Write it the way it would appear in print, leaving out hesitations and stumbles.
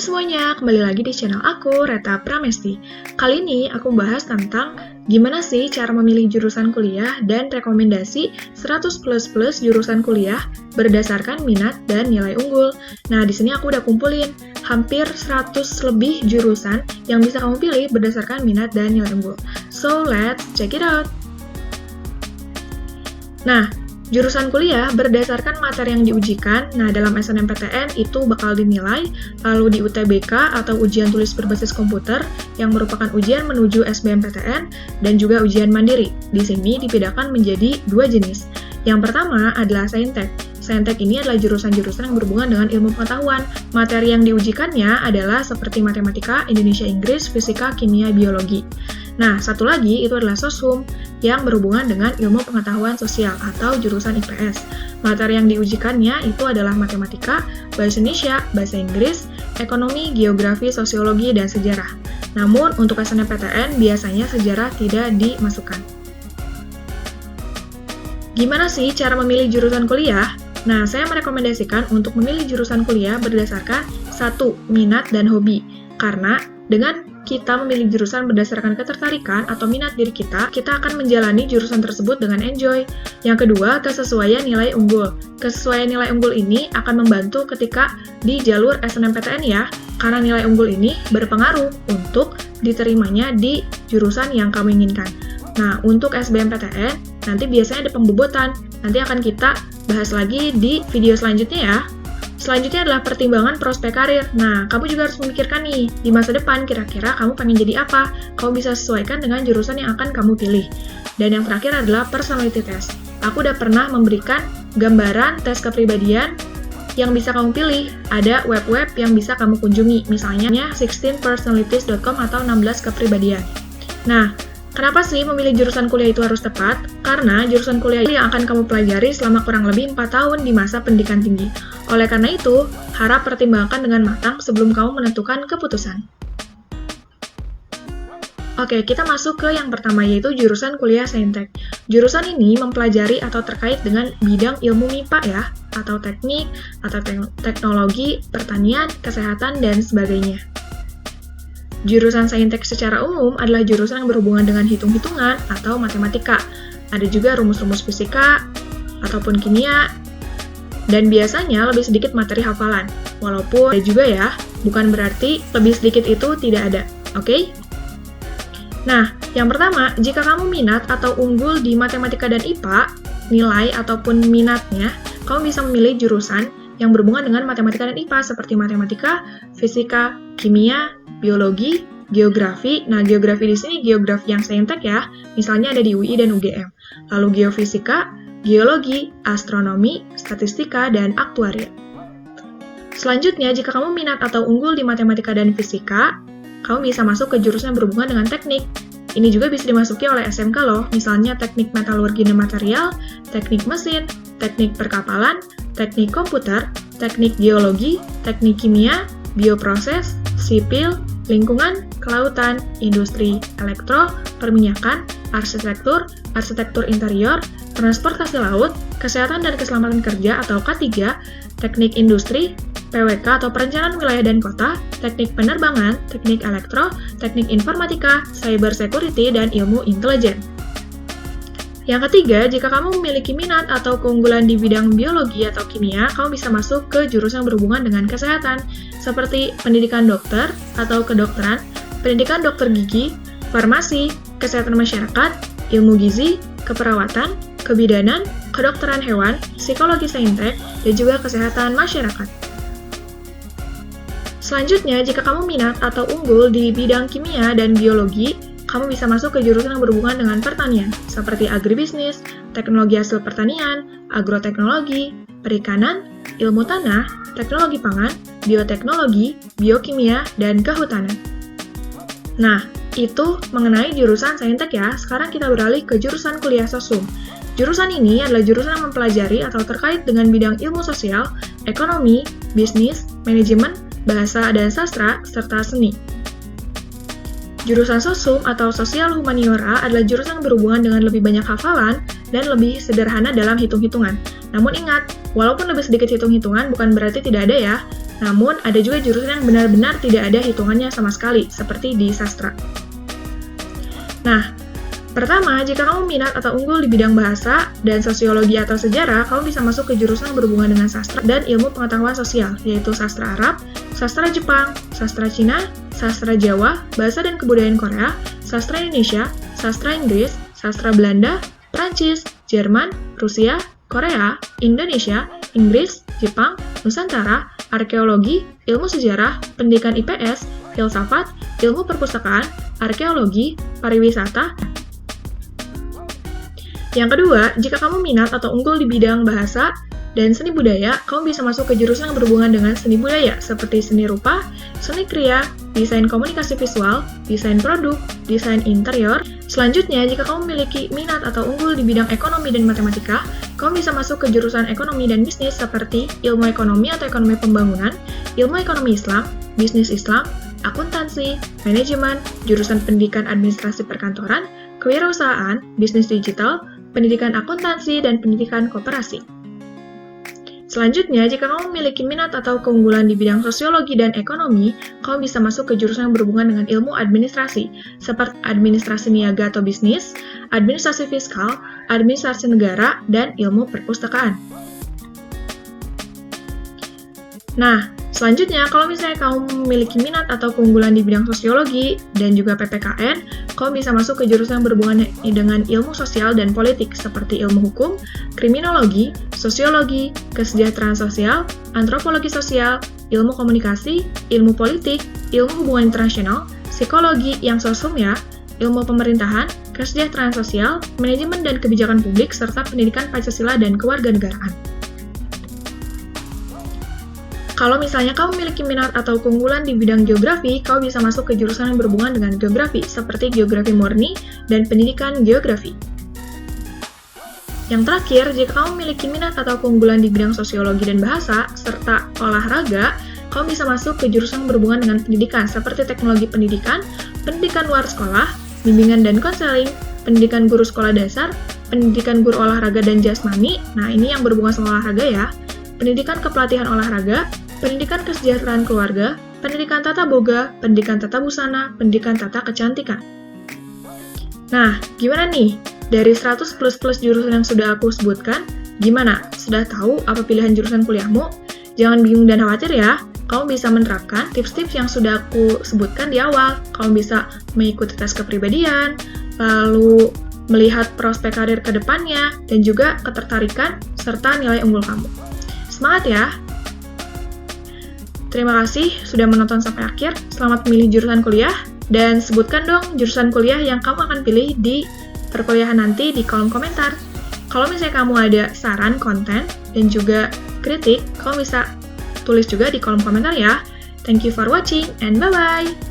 Hai semuanya, kembali lagi di channel aku, Reta Pramesti. Kali ini aku bahas tentang gimana sih cara memilih jurusan kuliah dan rekomendasi 100++ jurusan kuliah berdasarkan minat dan nilai unggul. Nah, di sini aku udah kumpulin hampir 100 lebih jurusan yang bisa kamu pilih berdasarkan minat dan nilai unggul. So, let's check it out! Nah, jurusan kuliah berdasarkan materi yang diujikan. Nah, dalam SNMPTN itu bakal dinilai, lalu di UTBK atau ujian tulis berbasis komputer yang merupakan ujian menuju SBMPTN dan juga ujian mandiri. Di sini dibedakan menjadi dua jenis. Yang pertama adalah Saintek. Saintek ini adalah jurusan-jurusan yang berhubungan dengan ilmu pengetahuan. Materi yang diujikannya adalah seperti matematika, Indonesia Inggris, fisika, kimia, biologi. Nah, satu lagi itu adalah Soshum yang berhubungan dengan ilmu pengetahuan sosial atau jurusan IPS. Materi yang diujikannya itu adalah matematika, bahasa Indonesia, bahasa Inggris, ekonomi, geografi, sosiologi, dan sejarah. Namun, untuk SNMPTN biasanya sejarah tidak dimasukkan. Gimana sih cara memilih jurusan kuliah? Nah, saya merekomendasikan untuk memilih jurusan kuliah berdasarkan 1. Minat dan hobi. Karena dengan kita memilih jurusan berdasarkan ketertarikan atau minat diri kita akan menjalani jurusan tersebut dengan enjoy. Yang kedua, kesesuaian nilai unggul. Kesesuaian nilai unggul ini akan membantu ketika di jalur SNMPTN ya, karena nilai unggul ini berpengaruh untuk diterimanya di jurusan yang kamu inginkan. Nah, untuk SBMPTN, nanti biasanya ada pembobotan. Nanti akan kita bahas lagi di video selanjutnya ya. Selanjutnya adalah pertimbangan prospek karir. Nah, kamu juga harus memikirkan nih, di masa depan kira-kira kamu pengen jadi apa? Kamu bisa sesuaikan dengan jurusan yang akan kamu pilih. Dan yang terakhir adalah personality test. Aku udah pernah memberikan gambaran tes kepribadian yang bisa kamu pilih. Ada web-web yang bisa kamu kunjungi, misalnya 16personalities.com atau 16 kepribadian. Nah, kenapa sih memilih jurusan kuliah itu harus tepat? Karena jurusan kuliah yang akan kamu pelajari selama kurang lebih 4 tahun di masa pendidikan tinggi. Oleh karena itu, harap pertimbangkan dengan matang sebelum kamu menentukan keputusan. Oke, kita masuk ke yang pertama, yaitu jurusan kuliah Saintek. Jurusan ini mempelajari atau terkait dengan bidang ilmu MIPA ya, atau teknik, atau teknologi, pertanian, kesehatan, dan sebagainya. Jurusan Saintek secara umum adalah jurusan yang berhubungan dengan hitung-hitungan atau matematika. Ada juga rumus-rumus fisika ataupun kimia, dan biasanya lebih sedikit materi hafalan. Walaupun ada juga ya, bukan berarti lebih sedikit itu tidak ada, oke? Nah, yang pertama, jika kamu minat atau unggul di matematika dan IPA, nilai ataupun minatnya, kamu bisa memilih jurusan yang berhubungan dengan matematika dan IPA seperti matematika, fisika, kimia, biologi, geografi. Nah, geografi di sini geografi yang Saintek ya, misalnya ada di UI dan UGM. Lalu geofisika, geologi, astronomi, statistika, dan aktuaria. Selanjutnya, jika kamu minat atau unggul di matematika dan fisika, kamu bisa masuk ke jurusan yang berhubungan dengan teknik. Ini juga bisa dimasuki oleh SMK loh, misalnya teknik metalurgi dan material, teknik mesin, teknik perkapalan, teknik komputer, teknik geologi, teknik kimia, bioproses, sipil, lingkungan, kelautan, industri, elektro, perminyakan, arsitektur, arsitektur interior, transportasi laut, kesehatan dan keselamatan kerja atau K3, teknik industri, PWK atau perencanaan wilayah dan kota, teknik penerbangan, teknik elektro, teknik informatika, cyber security, dan ilmu intelijen. Yang ketiga, jika kamu memiliki minat atau keunggulan di bidang biologi atau kimia, kamu bisa masuk ke jurusan berhubungan dengan kesehatan, seperti pendidikan dokter atau kedokteran, pendidikan dokter gigi, farmasi, kesehatan masyarakat, ilmu gizi, keperawatan, kebidanan, kedokteran hewan, psikologi Saintek, dan juga kesehatan masyarakat. Selanjutnya, jika kamu minat atau unggul di bidang kimia dan biologi, kamu bisa masuk ke jurusan yang berhubungan dengan pertanian, seperti agribisnis, teknologi hasil pertanian, agroteknologi, perikanan, ilmu tanah, teknologi pangan, bioteknologi, biokimia, dan kehutanan. Nah, itu mengenai jurusan Saintek ya. Sekarang kita beralih ke jurusan kuliah Soshum. Jurusan ini adalah jurusan yang mempelajari atau terkait dengan bidang ilmu sosial, ekonomi, bisnis, manajemen, bahasa dan sastra, serta seni. Jurusan Soshum atau Sosial Humaniora adalah jurusan yang berhubungan dengan lebih banyak hafalan dan lebih sederhana dalam hitung-hitungan. Namun ingat, walaupun lebih sedikit hitung-hitungan bukan berarti tidak ada ya. Namun, ada juga jurusan yang benar-benar tidak ada hitungannya sama sekali, seperti di sastra. Nah, pertama, jika kamu minat atau unggul di bidang bahasa dan sosiologi atau sejarah, kamu bisa masuk ke jurusan yang berhubungan dengan sastra dan ilmu pengetahuan sosial, yaitu sastra Arab, sastra Jepang, sastra Cina, sastra Jawa, bahasa dan kebudayaan Korea, sastra Indonesia, sastra Inggris, sastra Belanda, Prancis, Jerman, Rusia, Korea, Indonesia, Inggris, Jepang, Nusantara, arkeologi, ilmu sejarah, pendidikan IPS, filsafat, ilmu perpustakaan, arkeologi, pariwisata. Yang kedua, jika kamu minat atau unggul di bidang bahasa dan seni budaya, kamu bisa masuk ke jurusan yang berhubungan dengan seni budaya, seperti seni rupa, seni kriya, desain komunikasi visual, desain produk, desain interior. Selanjutnya, jika kamu memiliki minat atau unggul di bidang ekonomi dan matematika, kamu bisa masuk ke jurusan ekonomi dan bisnis seperti ilmu ekonomi atau ekonomi pembangunan, ilmu ekonomi Islam, bisnis Islam, akuntansi, manajemen, jurusan pendidikan administrasi perkantoran, kewirausahaan, bisnis digital, pendidikan akuntansi, dan pendidikan koperasi. Selanjutnya, jika kamu memiliki minat atau keunggulan di bidang sosiologi dan ekonomi, kamu bisa masuk ke jurusan yang berhubungan dengan ilmu administrasi, seperti administrasi niaga atau bisnis, administrasi fiskal, administrasi negara, dan ilmu perpustakaan. Nah, selanjutnya, kalau misalnya kamu memiliki minat atau keunggulan di bidang sosiologi dan juga PPKN, kamu bisa masuk ke jurusan yang berhubungan dengan ilmu sosial dan politik seperti ilmu hukum, kriminologi, sosiologi, kesejahteraan sosial, antropologi sosial, ilmu komunikasi, ilmu politik, ilmu hubungan internasional, psikologi yang sosum ya, ilmu pemerintahan, kesejahteraan sosial, manajemen dan kebijakan publik, serta pendidikan Pancasila dan kewarganegaraan. Kalau misalnya kamu memiliki minat atau keunggulan di bidang geografi, kamu bisa masuk ke jurusan yang berhubungan dengan geografi, seperti geografi murni dan pendidikan geografi. Yang terakhir, jika kamu memiliki minat atau keunggulan di bidang sosiologi dan bahasa, serta olahraga, kamu bisa masuk ke jurusan yang berhubungan dengan pendidikan, seperti teknologi pendidikan, pendidikan luar sekolah, bimbingan dan konseling, pendidikan guru sekolah dasar, pendidikan guru olahraga dan jasmani, nah ini yang berhubungan sama olahraga ya, pendidikan kepelatihan olahraga, pendidikan kesejahteraan keluarga, pendidikan tata boga, pendidikan tata busana, pendidikan tata kecantikan. Nah, gimana nih? Dari 100 plus jurusan yang sudah aku sebutkan, gimana? Sudah tahu apa pilihan jurusan kuliahmu? Jangan bingung dan khawatir ya, kamu bisa menerapkan tips-tips yang sudah aku sebutkan di awal. Kamu bisa mengikuti tes kepribadian, lalu melihat prospek karir ke depannya, dan juga ketertarikan serta nilai unggul kamu. Semangat ya! Terima kasih sudah menonton sampai akhir. Selamat memilih jurusan kuliah, dan sebutkan dong jurusan kuliah yang kamu akan pilih di perkuliahan nanti di kolom komentar. Kalau misalnya kamu ada saran konten dan juga kritik, kamu bisa tulis juga di kolom komentar ya. Thank you for watching and bye-bye!